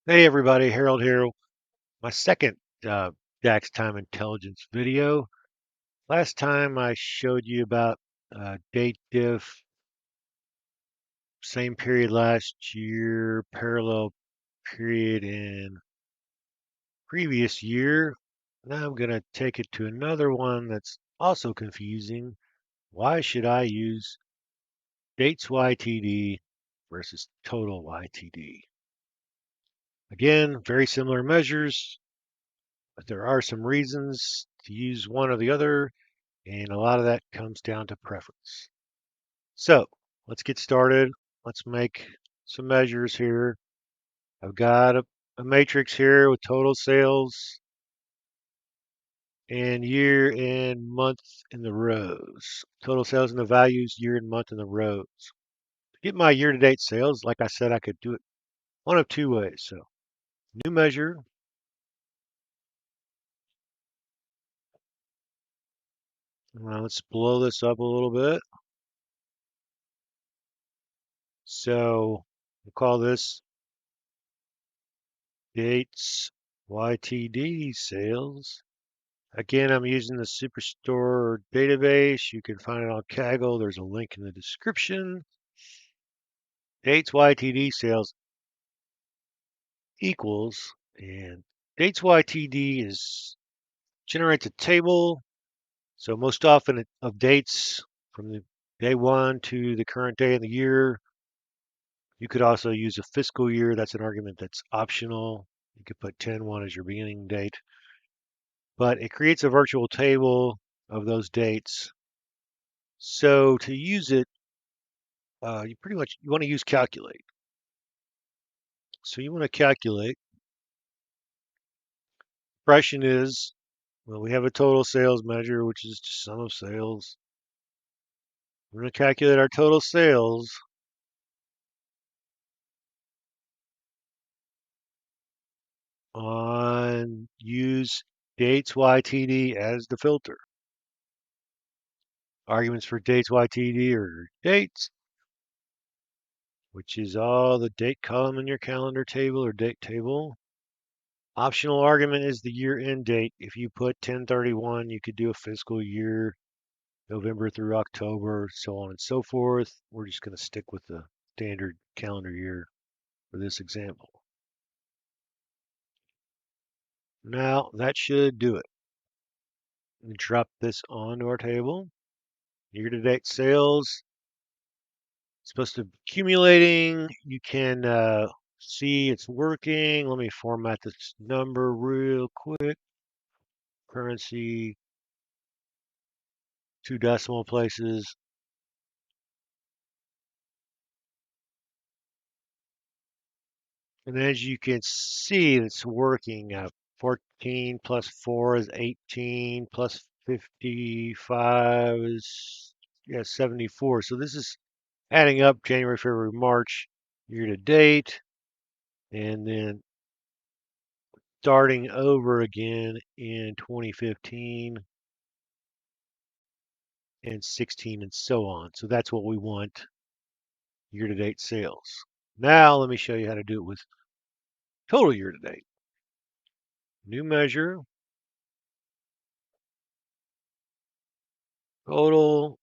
Hey everybody, Harold here. My second DAX time intelligence video. Last time I showed you about date diff, same period last year, parallel period in previous year. Now I'm going to take it to another one that's also confusing. Why should I use dates YTD versus total YTD? Again, very similar measures, but there are some reasons to use one or the other. And a lot of that comes down to preference. So let's get started. Let's make some measures here. I've got a matrix here with total sales and year and month in the rows. Total sales and the values, year and month in the rows. To get my year-to-date sales, like I said, I could do it one of two ways. So new measure. Now let's blow this up a little bit. So we'll call this dates YTD sales. Again, I'm using the Superstore database. You can find it on Kaggle. There's a link in the description. Dates YTD sales equals, and dates YTD generates a table. So most often of dates from the day one to the current day of the year. You could also use a fiscal year. That's an argument that's optional. You could put 10/1 as your beginning date, but it creates a virtual table of those dates. So to use it, you pretty much you want to use calculate. So you want to calculate. Expression is, well, we have a total sales measure, which is just sum of sales. We're going to calculate our total sales on use dates YTD as the filter. Arguments for dates YTD are dates, which is all the date column in your calendar table or date table. Optional argument is the year-end date. If you put 10/31, you could do a fiscal year, November through October, so on and so forth. We're just going to stick with the standard calendar year for this example. Now, that should do it. We drop this onto our table. Year-to-date sales. It's supposed to be accumulating. You can see it's working. Let me format this number real quick. Currency, 2 decimal places. And as you can see, it's working. 14 plus 4 is 18, plus 55 is 74. So this is adding up January, February, March year to date, and then starting over again in 2015 and 16 and so on. So that's what we want year to date sales. Now let me show you how to do it with total year to date. New measure, total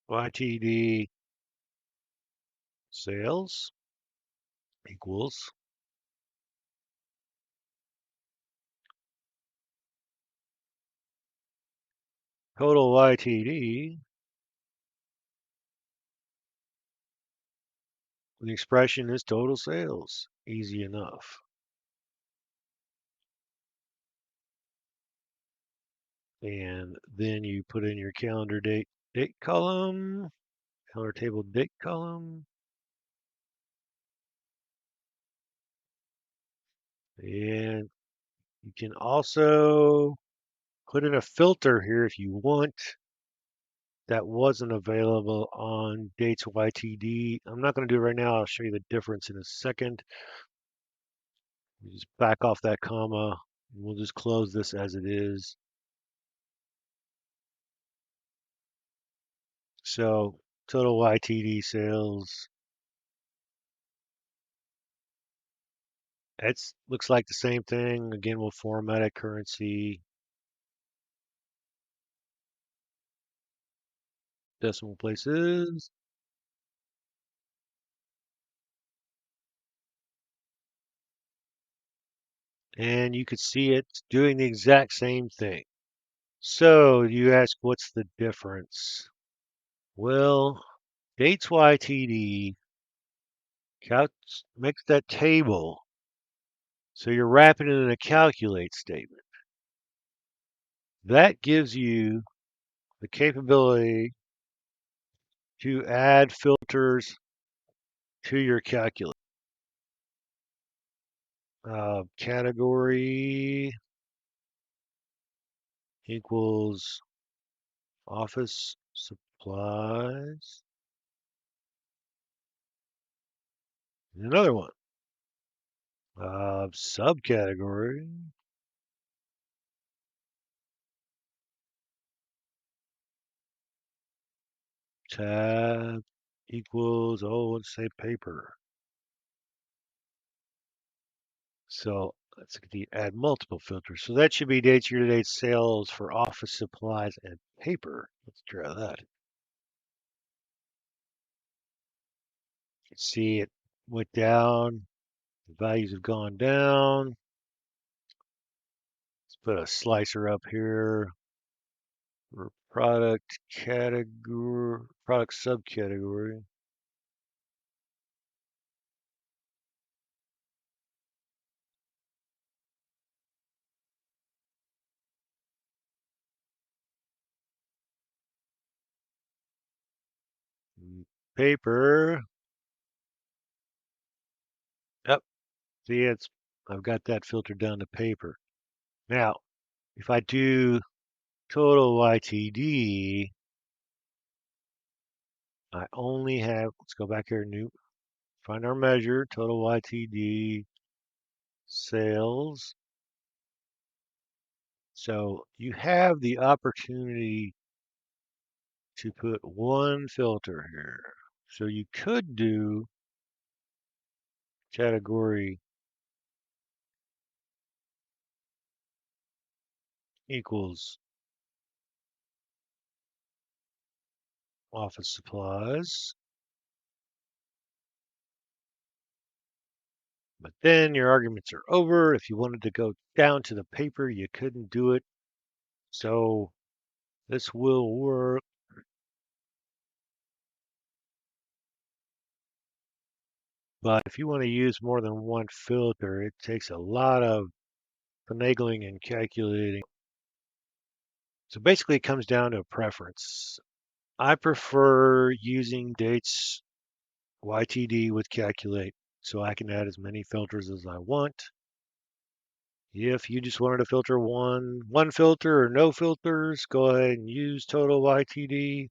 YTD sales equals total YTD. The expression is total sales. Easy enough. And then you put in your calendar date column, calendar table date column. And you can also put in a filter here if you want that wasn't available on dates YTD. I'm not going to do it right now. I'll show you the difference in a second. You just back off that comma. And we'll just close this as it is. So total YTD sales It looks like the same thing. Again, we'll format it currency, decimal places. And you could see it doing the exact same thing. So you ask, what's the difference? Well, DATESYTD makes that table. So you're wrapping it in a calculate statement. That gives you the capability to add filters to your calculate. Category equals office supplies. Another one. Subcategory. Tab equals, let's say paper. So let's add multiple filters. So that should be dates year-to-date sales for office supplies and paper. Let's try that. You can see it went down. The values have gone down. Let's put a slicer up here for product category, product subcategory. Paper. Yep. See, I've got that filtered down to paper. Now, if I do total YTD, I only have, let's go back here, new, find our measure, total YTD sales. So you have the opportunity to put one filter here. So you could do category equals office supplies. But then your arguments are over. If you wanted to go down to the paper, you couldn't do it. So this will work. But if you want to use more than one filter, it takes a lot of finagling and calculating. So basically, it comes down to a preference. I prefer using dates YTD with calculate so I can add as many filters as I want. If you just wanted to filter one filter or no filters, go ahead and use total YTD.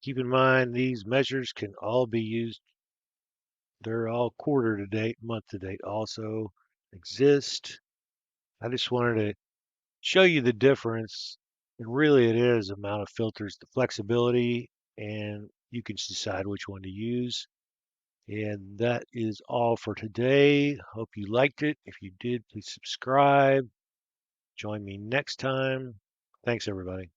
Keep in mind these measures can all be used. They're all quarter to date, month to date also exist. I just wanted to show you the difference. And really it is amount of filters, the flexibility, and you can decide which one to use. And that is all for today. Hope you liked it. If you did, please subscribe. Join me next time. Thanks, everybody.